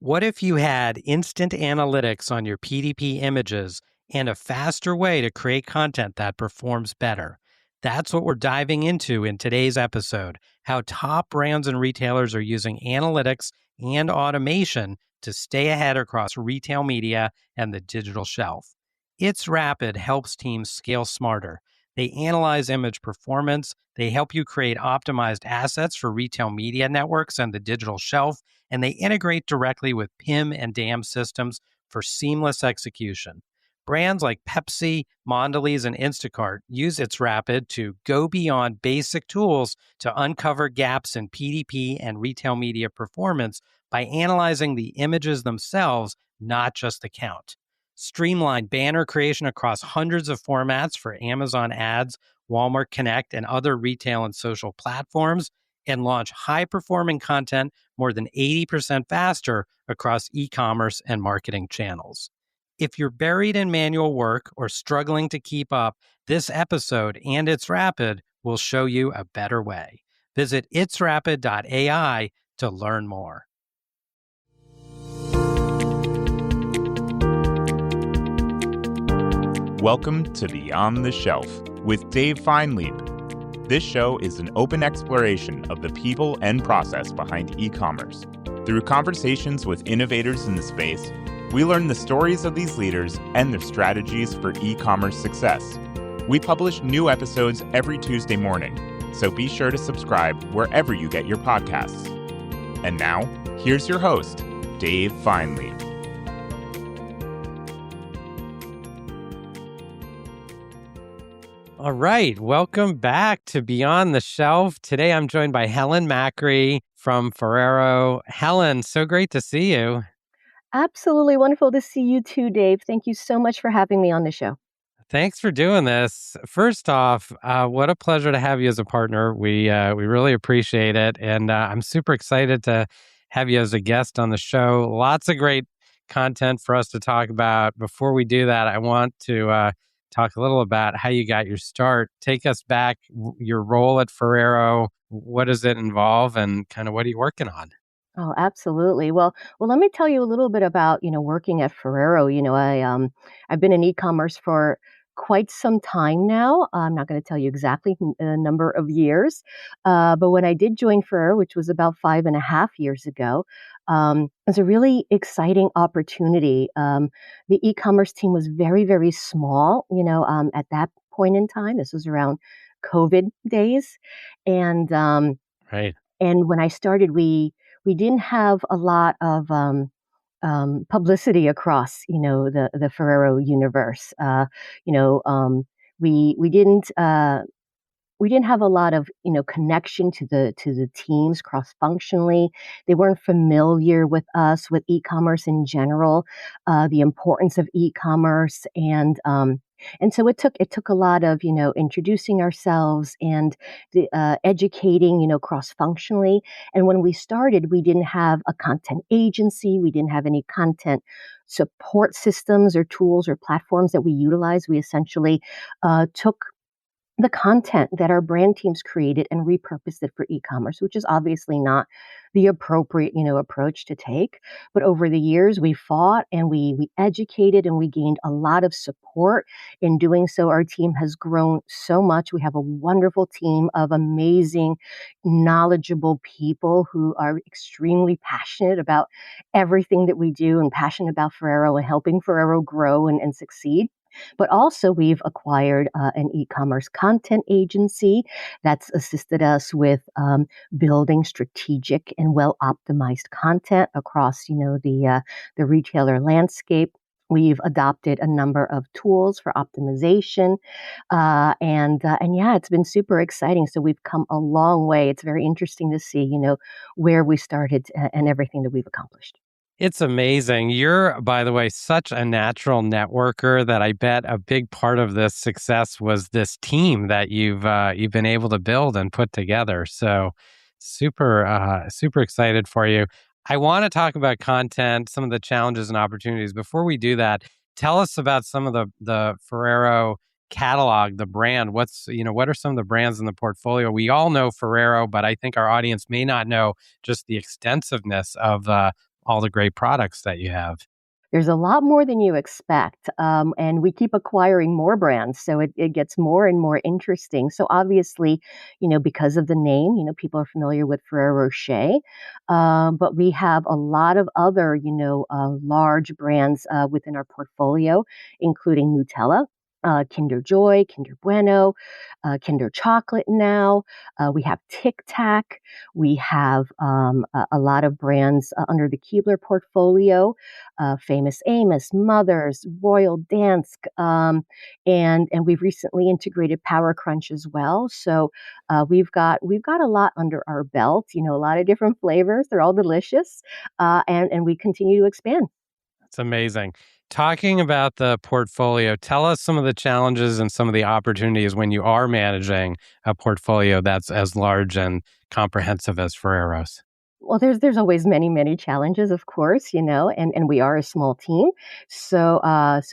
What if you had instant analytics on your PDP images and a faster way to create content that performs better? That's what we're diving into in today's episode, how top brands and retailers are using analytics and automation to stay ahead across retail media and the digital shelf. It's Rapid helps teams scale smarter. They analyze image performance, they help you create optimized assets for retail media networks and the digital shelf, and they integrate directly with PIM and DAM systems for seamless execution. Brands like Pepsi, Mondelez, and Instacart use It'sRapid to go beyond basic tools to uncover gaps in PDP and retail media performance by analyzing the images themselves, not just the count. Streamline banner creation across hundreds of formats for Amazon Ads, Walmart Connect, and other retail and social platforms, and launch high-performing content more than 80% faster across e-commerce and marketing channels. If you're buried in manual work or struggling to keep up, this episode and It'sRapid will show you a better way. Visit It'sRapid.ai to learn more. Welcome to Beyond the Shelf with Dave Feinlieb. This show is an open exploration of the people and process behind e-commerce. Through conversations with innovators in the space, we learn the stories of these leaders and their strategies for e-commerce success. We publish new episodes every Tuesday morning, so be sure to subscribe wherever you get your podcasts. And now, here's your host, Dave Feinlieb. All right, welcome back to Beyond the Shelf. Today I'm joined by Helen Makri from Ferrero. Helen, so great to see you. Absolutely wonderful to see you too, Dave. Thank you so much for having me on the show. Thanks for doing this. First off, what a pleasure to have you as a partner. We really appreciate it, and I'm super excited to have you as a guest on the show. Lots of great content for us to talk about. Before we do that, I want to talk a little about how you got your start. Take us back, your role at Ferrero. What does it involve, and kind of what are you working on? Oh, absolutely. Well, let me tell you a little bit about, working at Ferrero. I've been in e-commerce for quite some time now. I'm not going to tell you exactly a number of years, but when I did join Ferrero, which was about 5.5 years ago, it was a really exciting opportunity. The e-commerce team was very, very small, at that point in time. This was around COVID days. And Right. and when I started, we didn't have a lot of publicity across, the Ferrero universe. You know, um, we didn't. We didn't have a lot of connection to the teams cross functionally. They weren't familiar with us, with e-commerce in general, the importance of e-commerce, and so it took a lot of introducing ourselves and educating cross functionally. And when we started, we didn't have a content agency. We didn't have any content support systems or tools or platforms that we utilized. We essentially took the content that our brand teams created and repurposed it for e-commerce, which is obviously not the appropriate, approach to take. But over the years, we fought and we educated and we gained a lot of support. In doing so, our team has grown so much. We have a wonderful team of amazing, knowledgeable people who are extremely passionate about everything that we do and passionate about Ferrero and helping Ferrero grow and succeed. But also, we've acquired an e-commerce content agency that's assisted us with building strategic and well-optimized content across, the retailer landscape. We've adopted a number of tools for optimization, and yeah, it's been super exciting. So we've come a long way. It's very interesting to see, where we started and everything that we've accomplished. It's amazing. You're, by the way, such a natural networker that I bet a big part of this success was this team that you've been able to build and put together. So super excited for you. I want to talk about content, some of the challenges and opportunities. Before we do that, tell us about some of the Ferrero catalog, the brand. What are some of the brands in the portfolio? We all know Ferrero, but I think our audience may not know just the extensiveness of the all the great products that you have. There's a lot more than you expect, and we keep acquiring more brands, so it gets more and more interesting. So obviously, because of the name, people are familiar with Ferrero Rocher, but we have a lot of other, large brands within our portfolio, including Nutella. Kinder Joy, Kinder Bueno, Kinder Chocolate now. We have Tic Tac. We have a lot of brands under the Keebler portfolio, Famous Amos, Mothers, Royal Dansk, and we've recently integrated Power Crunch as well. So we've got a lot under our belt. A lot of different flavors. They're all delicious, and we continue to expand. It's amazing. Talking about the portfolio, tell us some of the challenges and some of the opportunities when you are managing a portfolio that's as large and comprehensive as Ferrero's. Well, there's always many challenges, of course, and we are a small team, so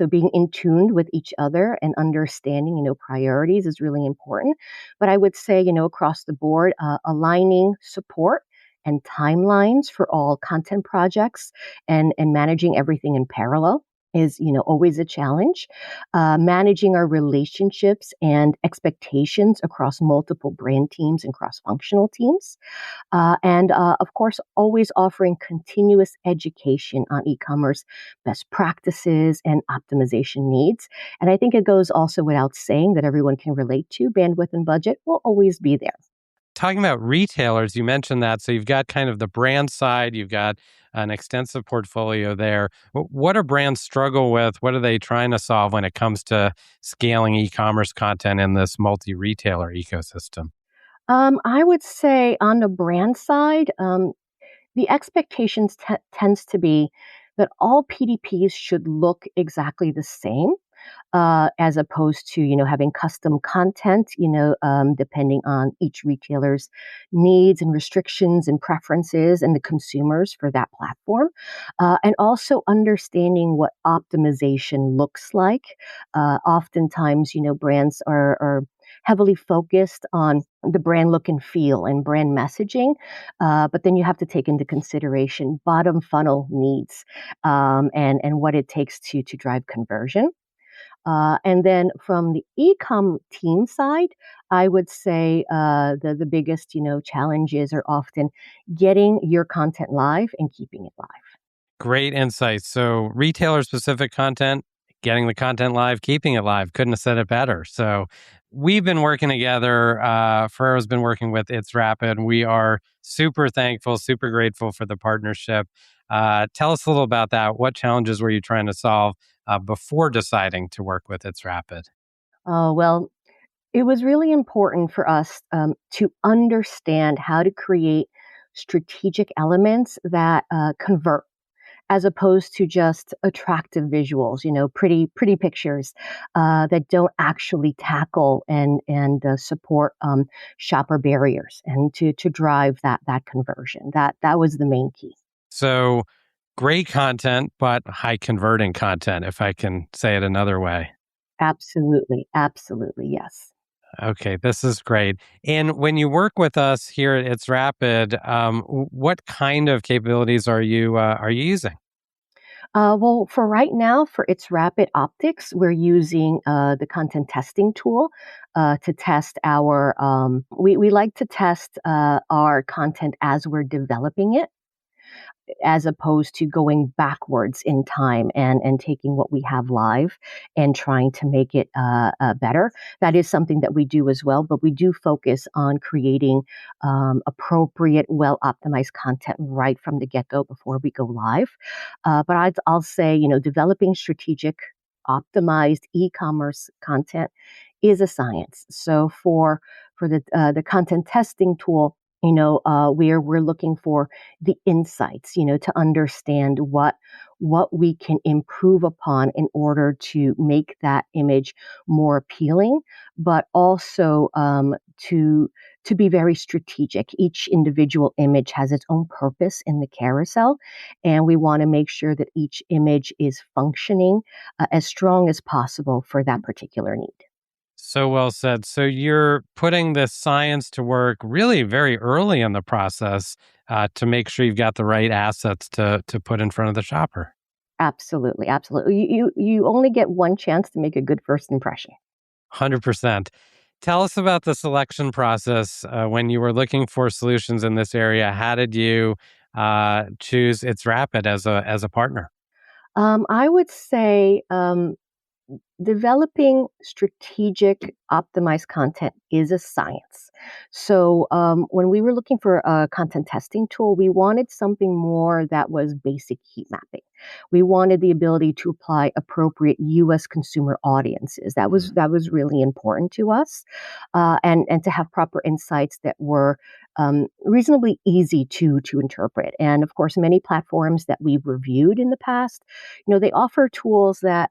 being in tune with each other and understanding, priorities is really important. But I would say, across the board, aligning support and timelines for all content projects and managing everything in parallel is, always a challenge. Managing our relationships and expectations across multiple brand teams and cross-functional teams and of course, always offering continuous education on e-commerce best practices and optimization needs. And I think it goes also without saying that everyone can relate to bandwidth and budget will always be there. Talking about retailers, you mentioned that. So you've got kind of the brand side, you've got an extensive portfolio there. What do brands struggle with? What are they trying to solve when it comes to scaling e-commerce content in this multi-retailer ecosystem? I would say on the brand side, the expectations tends to be that all PDPs should look exactly the same. As opposed to having custom content, depending on each retailer's needs and restrictions and preferences and the consumers for that platform, and also understanding what optimization looks like. Oftentimes, brands are heavily focused on the brand look and feel and brand messaging, but then you have to take into consideration bottom funnel needs and what it takes to drive conversion. And then from the e-com team side, I would say the biggest challenges are often getting your content live and keeping it live. Great insights. So, retailer specific content, getting the content live, keeping it live. Couldn't have said it better. So, we've been working together. Ferrero's been working with It's Rapid. We are super thankful, super grateful for the partnership. Tell us a little about that. What challenges were you trying to solve before deciding to work with It's Rapid? Well, it was really important for us to understand how to create strategic elements that convert as opposed to just attractive visuals, pretty pictures that don't actually tackle and support shopper barriers and to drive that conversion. That was the main key. So, great content, but high converting content, if I can say it another way. Absolutely, yes. Okay, this is great. And when you work with us here at It's Rapid, what kind of capabilities are you using? Well, for right now, for its rapid optics, we're using the content testing tool to test our. We like to test our content as we're developing it as opposed to going backwards in time and taking what we have live and trying to make it better. That is something that we do as well, but we do focus on creating appropriate, well optimized content right from the get go before we go live. But I'll say, developing strategic, optimized e-commerce content is a science. So for the content testing tool, we're looking for the insights, to understand what we can improve upon in order to make that image more appealing, but also to be very strategic. Each individual image has its own purpose in the carousel, and we want to make sure that each image is functioning as strong as possible for that particular need. So well said. So you're putting this science to work really very early in the process. to make sure you've got the right assets to put in front of the shopper. Absolutely, absolutely. You only get one chance to make a good first impression. 100%. Tell us about the selection process when you were looking for solutions in this area. How did you choose It'sRapid as a partner? I would say developing strategic, optimized content is a science. So, when we were looking for a content testing tool, we wanted something more that was basic heat mapping. We wanted the ability to apply appropriate U.S. consumer audiences. That was really important to us, and to have proper insights that were reasonably easy to interpret. And of course, many platforms that we've reviewed in the past, they offer tools that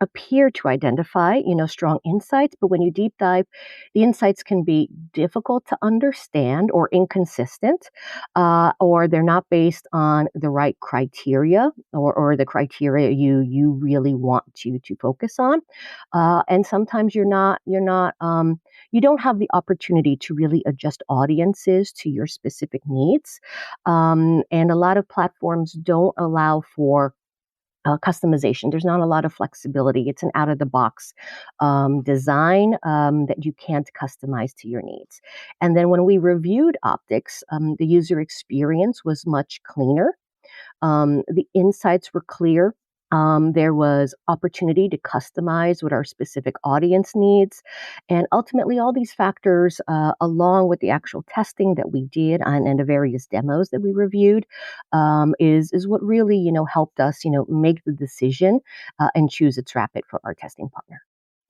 appear to identify, strong insights, but when you deep dive, the insights can be difficult to understand or inconsistent, or they're not based on the right criteria or the criteria you really want to focus on. And sometimes you don't have the opportunity to really adjust audiences to your specific needs. And a lot of platforms don't allow for customization. There's not a lot of flexibility. It's an out of the box design that you can't customize to your needs. And then when we reviewed optics, the user experience was much cleaner. The insights were clear. There was opportunity to customize what our specific audience needs. And ultimately, all these factors, along with the actual testing that we did and the various demos that we reviewed, is what really, helped us, make the decision and choose It'sRapid for our testing partner.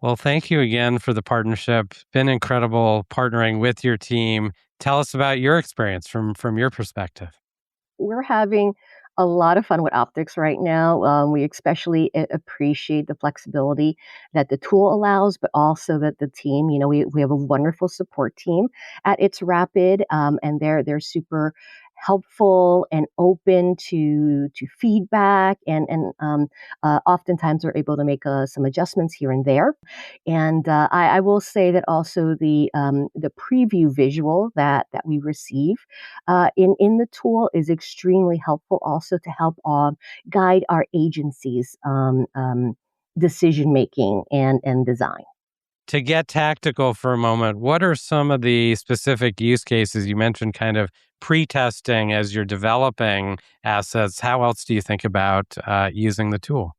Well, thank you again for the partnership. Been incredible partnering with your team. Tell us about your experience from your perspective. We're having a lot of fun with optics right now. We especially appreciate the flexibility that the tool allows, but also that the team, we have a wonderful support team at It'sRapid, and they're super helpful and open to feedback, and oftentimes we're able to make some adjustments here and there. And I will say that also the preview visual that we receive in the tool is extremely helpful also to help guide our agencies' decision making and design. To get tactical for a moment, what are some of the specific use cases? You mentioned kind of pre-testing as you're developing assets. How else do you think about using the tool?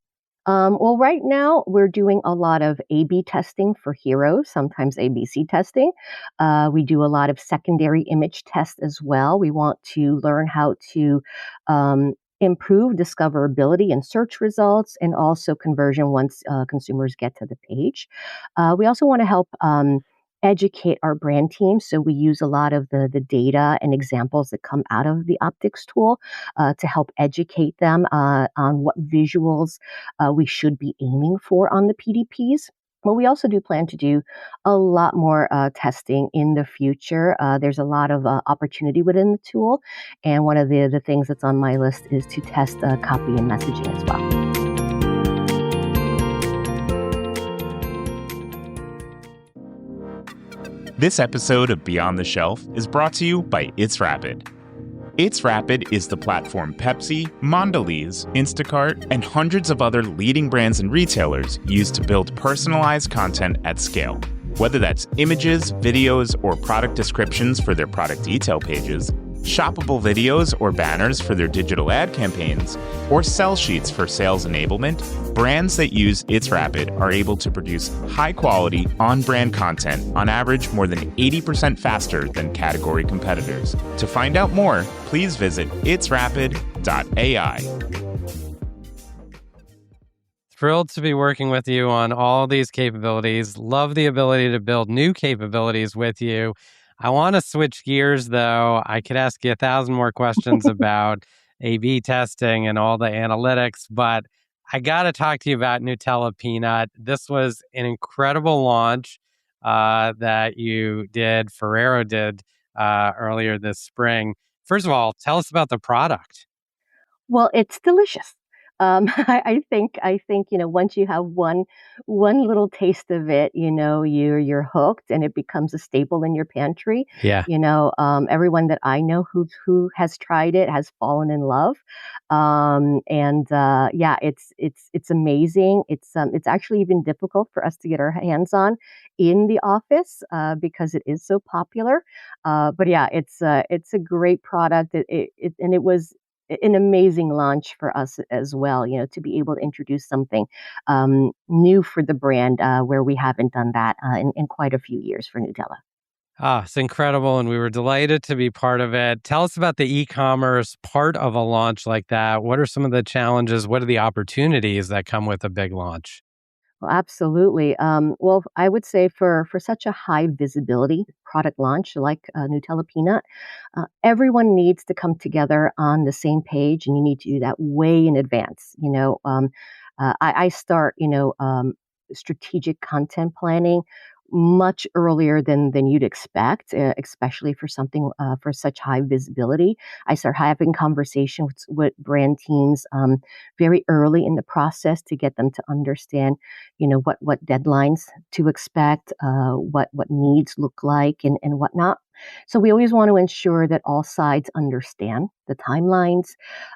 Well, right now we're doing a lot of A/B testing for heroes, sometimes ABC testing. We do a lot of secondary image tests as well. We want to learn how to improve discoverability in search results and also conversion once consumers get to the page. We also want to help. Educate our brand team. So we use a lot of the data and examples that come out of the optics tool to help educate them on what visuals we should be aiming for on the PDPs. But we also do plan to do a lot more testing in the future. There's a lot of opportunity within the tool. And one of the things that's on my list is to test copy and messaging as well. This episode of Beyond the Shelf is brought to you by It'sRapid. It'sRapid is the platform Pepsi, Mondelez, Instacart, and hundreds of other leading brands and retailers use to build personalized content at scale. Whether that's images, videos, or product descriptions for their product detail pages, shoppable videos or banners for their digital ad campaigns, or sell sheets for sales enablement, brands that use It'sRapid are able to produce high-quality, on-brand content on average more than 80% faster than category competitors. To find out more, please visit itsrapid.ai. Thrilled to be working with you on all these capabilities. Love the ability to build new capabilities with you. I want to switch gears, though. I could ask you 1,000 more questions about A/B testing and all the analytics, but I got to talk to you about Nutella Peanut. This was an incredible launch that you did, Ferrero did earlier this spring. First of all, tell us about the product. Well, it's delicious. I think, once you have one little taste of it, you're hooked, and it becomes a staple in your pantry. Yeah. Everyone that I know who has tried it has fallen in love. And yeah, it's amazing. It's actually even difficult for us to get our hands on in the office because it is so popular. But yeah, it's a great product. And it was an amazing launch for us as well, to be able to introduce something new for the brand where we haven't done that in quite a few years for Nutella. Ah, it's incredible. And we were delighted to be part of it. Tell us about the e-commerce part of a launch like that. What are some of the challenges? What are the opportunities that come with a big launch? Well, absolutely. Well, I would say for such a high visibility product launch like Nutella Peanut, everyone needs to come together on the same page, and you need to do that way in advance. I start, strategic content planning much earlier than you'd expect, especially for something for such high visibility. I start having conversations with brand teams very early in the process to get them to understand, what deadlines to expect, what needs look like, and whatnot. So we always want to ensure that all sides understand the timelines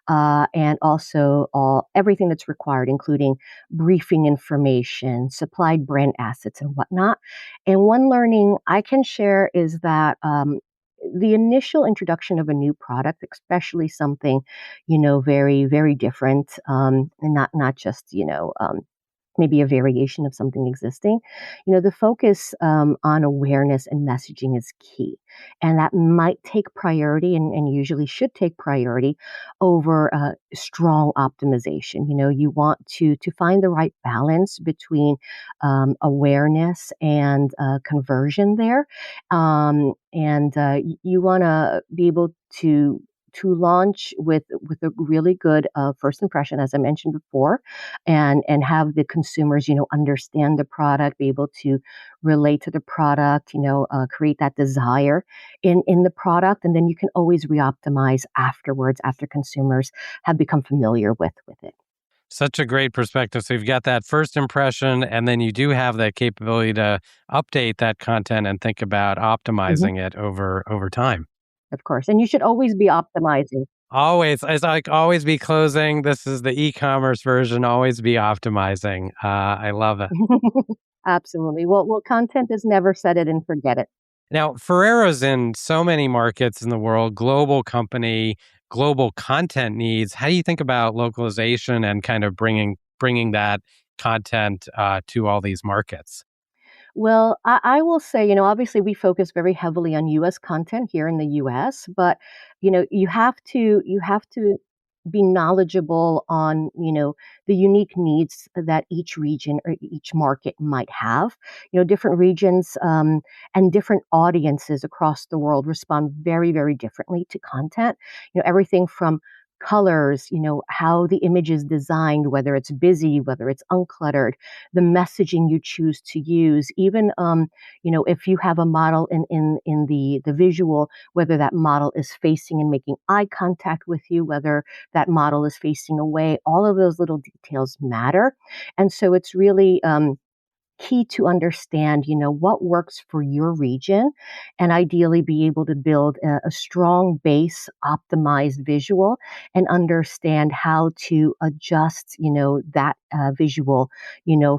and also all everything that's required, including briefing information, supplied brand assets, and whatnot. And one learning I can share is that the initial introduction of a new product, especially something, very, very different, and not just, maybe a variation of something existing. The focus on awareness and messaging is key. And that might take priority and usually should take priority over strong optimization. You want to find the right balance between awareness and conversion there. And you want to be able to launch with a really good first impression, as I mentioned before, and have the consumers, understand the product, be able to relate to the product, create that desire in the product, and then you can always reoptimize afterwards after consumers have become familiar with it. Such a great perspective. So you've got that first impression, and then you do have that capability to update that content and think about Mhm. optimizing it over time. Of course, and you should always be optimizing. Always, it's like always be closing. This is the e-commerce version. Always be optimizing. I love it. Absolutely. Well, content is never set it and forget it. Now, Ferrero's in so many markets in the world, global company, global content needs. How do you think about localization and kind of bringing that content to all these markets? Well, I will say, obviously we focus very heavily on US content here in the US, but you have to be knowledgeable on, the unique needs that each region or each market might have. Different regions and different audiences across the world respond very, very differently to content. Everything from colors, how the image is designed, whether it's busy, whether it's uncluttered, the messaging you choose to use, even if you have a model in the visual, whether that model is facing and making eye contact with you, whether that model is facing away, all of those little details matter. And so it's really key to understand, what works for your region, and ideally be able to build a strong base, optimized visual, and understand how to adjust, that visual,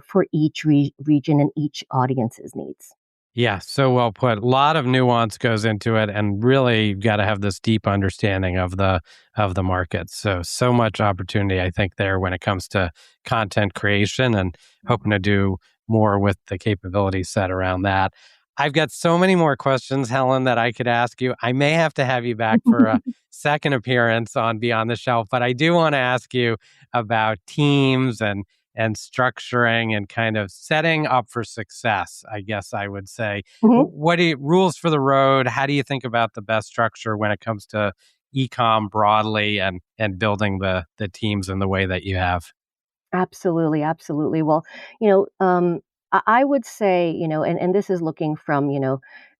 for each region and each audience's needs. Yeah, so well put. A lot of nuance goes into it, and really you've got to have this deep understanding of the market. So much opportunity, I think, there when it comes to content creation, and hoping to do more with the capability set around that. I've got so many more questions, Helen, that I could ask you. I may have to have you back for a second appearance on Beyond the Shelf, but I do want to ask you about teams and structuring and kind of setting up for success, I guess I would say. Mhm. What do you, rules for the road? How do you think about the best structure when it comes to ecom broadly and building the teams in the way that you have? Absolutely, absolutely. Well, I would say, and this is looking from,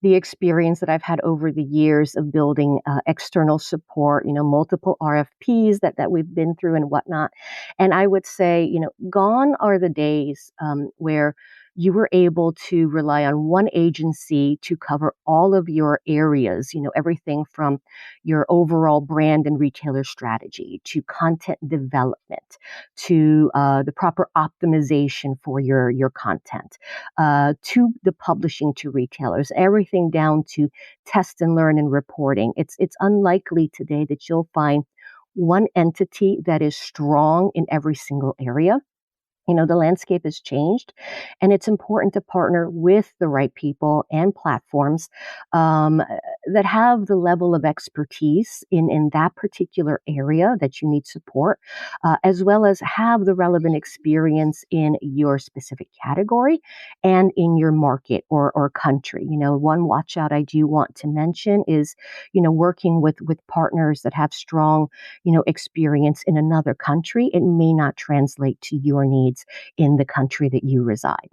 the experience that I've had over the years of building external support, multiple RFPs that we've been through and whatnot. And I would say, gone are the days where you were able to rely on one agency to cover all of your areas, everything from your overall brand and retailer strategy to content development to the proper optimization for your content, to the publishing to retailers, everything down to test and learn and reporting. It's unlikely today that you'll find one entity that is strong in every single area. The landscape has changed, and it's important to partner with the right people and platforms um, that have the level of expertise in that particular area that you need support, as well as have the relevant experience in your specific category and in your market or country. One watch out I do want to mention is, working with partners that have strong, experience in another country. It may not translate to your needs in the country that you reside.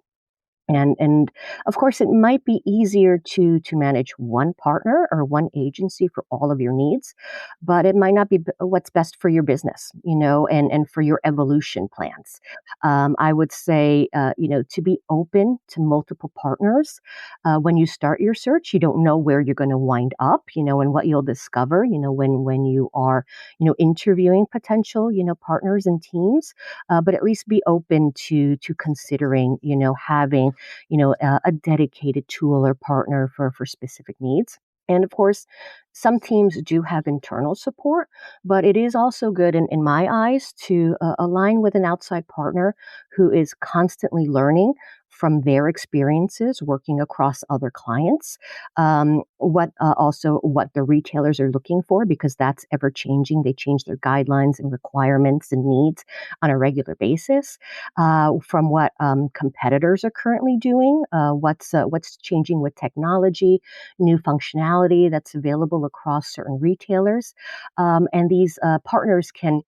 And of course, it might be easier to manage one partner or one agency for all of your needs, but it might not be what's best for your business, and for your evolution plans. I would say, to be open to multiple partners. When you start your search, you don't know where you're going to wind up, and what you'll discover, when you are, interviewing potential, partners and teams. But at least be open to considering, having a dedicated tool or partner for specific needs. And of course, some teams do have internal support, but it is also good in my eyes to align with an outside partner who is constantly learning from their experiences working across other clients, what the retailers are looking for, because that's ever changing. They change their guidelines and requirements and needs on a regular basis, from what competitors are currently doing, what's changing with technology, new functionality that's available across certain retailers. And these partners can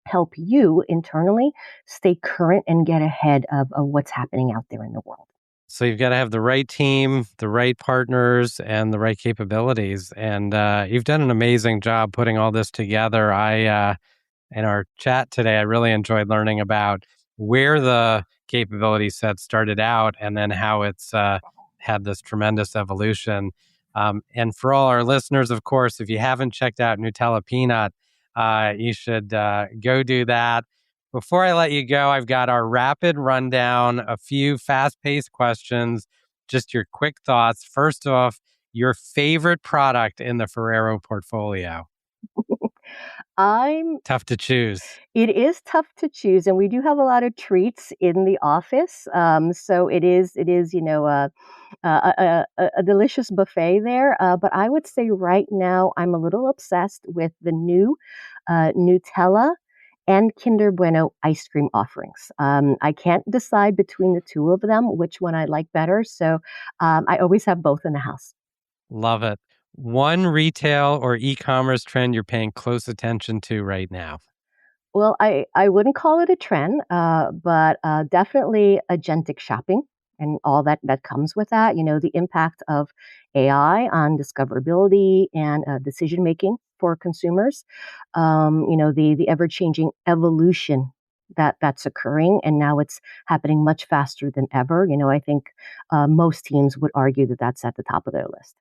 help you internally stay current and get ahead of what's happening out there in the world. So you've got to have the right team, the right partners, and the right capabilities. And you've done an amazing job putting all this together. In our chat today, I really enjoyed learning about where the capability set started out and then how it's had this tremendous evolution. And for all our listeners, of course, if you haven't checked out Nutella Peanut, you should go do that. Before I let you go, I've got our rapid rundown, a few fast paced questions, just your quick thoughts. First off, your favorite product in the Ferrero portfolio. I'm Tough to choose. It is tough to choose, and we do have a lot of treats in the office. So it is, a delicious buffet there. But I would say right now I'm a little obsessed with the new Nutella and Kinder Bueno ice cream offerings. I can't decide between the two of them which one I like better. So I always have both in the house. Love it. One retail or e-commerce trend you're paying close attention to right now. Well, I wouldn't call it a trend, but definitely agentic shopping and all that comes with that. The impact of AI on discoverability and decision making for consumers. The ever changing evolution that's occurring, and now it's happening much faster than ever. I think most teams would argue that that's at the top of their list.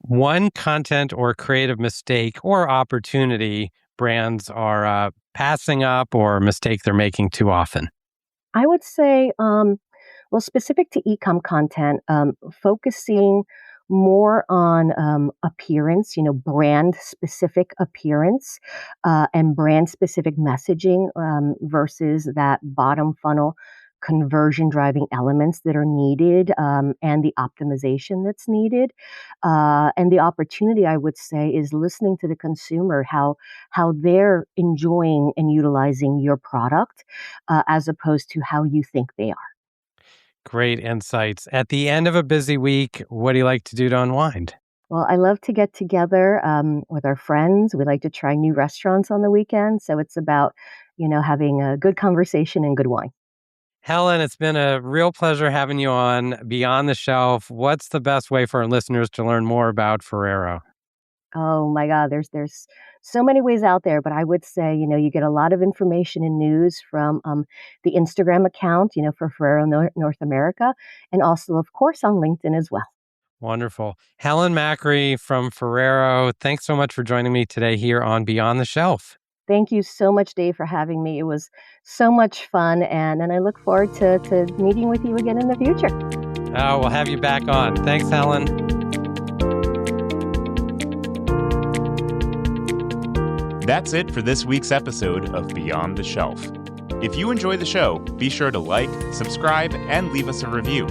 One content or creative mistake or opportunity brands are passing up or mistake they're making too often. I would say, well, specific to e-com content, focusing more on appearance, brand specific appearance and brand specific messaging versus that bottom funnel conversion driving elements that are needed and the optimization that's needed. And the opportunity, I would say, is listening to the consumer, how they're enjoying and utilizing your product as opposed to how you think they are. Great insights. At the end of a busy week, what do you like to do to unwind? Well, I love to get together with our friends. We like to try new restaurants on the weekend. So it's about, having a good conversation and good wine. Helen, it's been a real pleasure having you on Beyond the Shelf. What's the best way for our listeners to learn more about Ferrero? Oh my God, there's so many ways out there, but I would say, you get a lot of information and news from the Instagram account, for Ferrero North America, and also, of course, on LinkedIn as well. Wonderful. Helen Makri from Ferrero, thanks so much for joining me today here on Beyond the Shelf. Thank you so much, Dave, for having me. It was so much fun, and I look forward to meeting with you again in the future. Oh, we'll have you back on. Thanks, Helen. That's it for this week's episode of Beyond the Shelf. If you enjoy the show, be sure to like, subscribe, and leave us a review.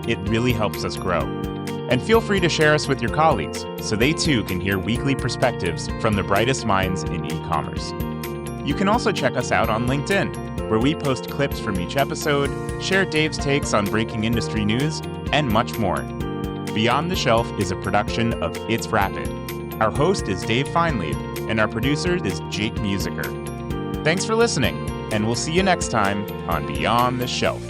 It really helps us grow. And feel free to share us with your colleagues so they too can hear weekly perspectives from the brightest minds in e-commerce. You can also check us out on LinkedIn, where we post clips from each episode, share Dave's takes on breaking industry news, and much more. Beyond the Shelf is a production of It's Rapid. Our host is Dave Feinlieb, and our producer is Jake Musiker. Thanks for listening, and we'll see you next time on Beyond the Shelf.